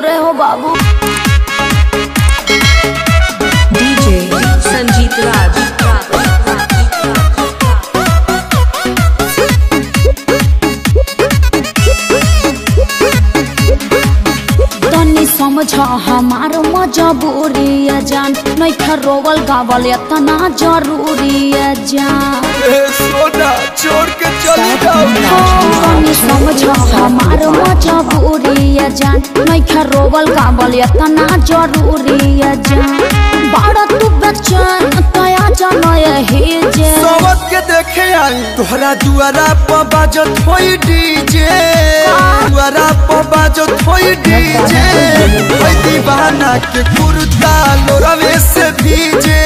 रे हो बाबू। डीजे संजीत राज। तनी समझ हमार मजबूरी है जान, नहीं खरोवल गावल इतना जरूरी है जान। सोना छोड़ के चली जाओ। तनी समझ हमार मजबूरी है जान, नहीं खरोवल गावल इतना जरूरी है जान। बड़ा तू बेचैन तया जान यही जे सोवत के देखे आई तोहरा दुआरा पर बाजत होई डीजे, दुआरा पर बाजत होई डीजे। ओई दीवाना के कुर्ता लोरवे से भीजे।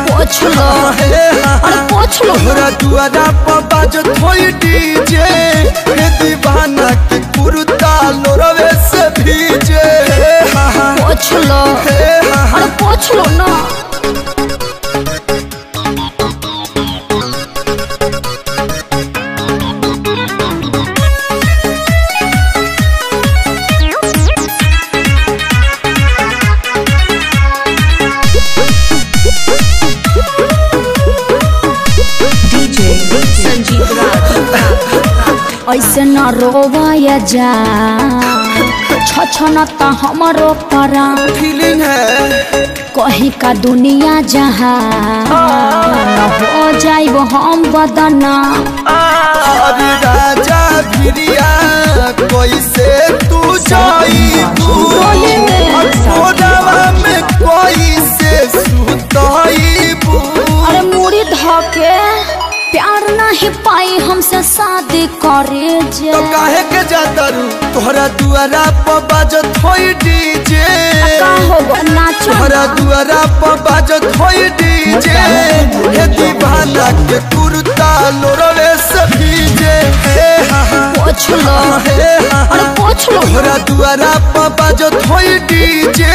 पोछ लो अरे पोछ लो। तोहरा दुआरा पर बाजत होई डीजे, हे दीवाना के कुर्ता लोरवे से भीजे। पोछ लो अरे पोछ लो ना। ऐसे न रोवाया जा छछनता हमरो परा। फीलिंग है कहीं का दुनिया जहाँ न हो जाइब हम बदना। अरे राजा भिरिया कैसे तू जाई में कैसे सुताई। अरे मुड़ी धके प्यार नहीं पाई हमसे शादी करे जे। तो काहे के जाता रू तोहरा दुआरा पर बाजत होई डीजे। का हो नाच तोहरा दुआरा पर बाजत होई डीजे, हे दीवाना के कुर्ता लोरवे से भीजे। पोछ लो अरे पोछ लो। तोहरा दुआरा पर बाजत होई डीजे,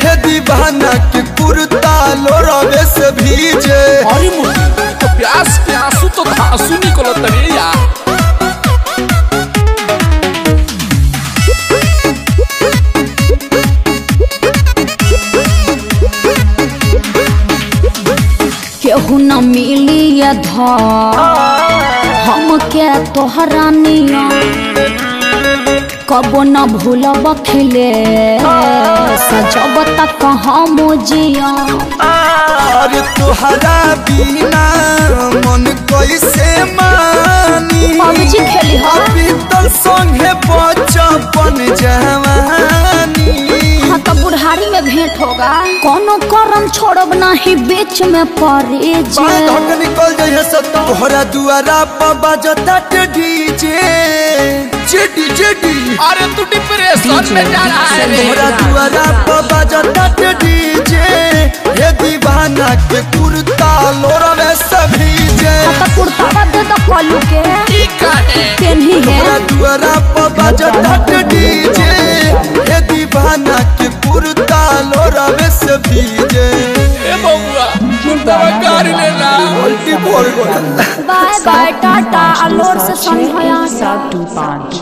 हे दीवाना के कुर्ता लोरवे से भीजे। अरे मुझे तो प्यास के आंसू तो धांसू निकलत रे यार। केहू न मिली ये धर हम के तोहरा निया। कबो न भूलब खिले सजब तक हम जिया। अरे तोहरा बिना मन कैसे मानी। पबजी खेली हो बीतल संगे बचपन जवानी। हाँ तो बुढ़ारी में भेंट होगा। कोनो करम छोड़ब नहीं बीच में पड़े जे। निकल जाइए सब तोहरा दुआरा पर बाजता डीजे। जेडी जेडी अरे तू डिप्रेशन में जा रहा है रे। तोहरा दुआरा पर बाजता डीजे, हे दीवाना के कुर्ता लोरवे से भीजे। तो कुर्ता दे तो कलू के ठीक है पेन्ही है। तोहरा दुआरा पर बाजता डीजे, हे दीवाना के कुर्ता लोरवे से भीजे। ए बउआ दवा कर लेना। उल्टी बोल गया। बाय बाय टाटा अलोर से संग 725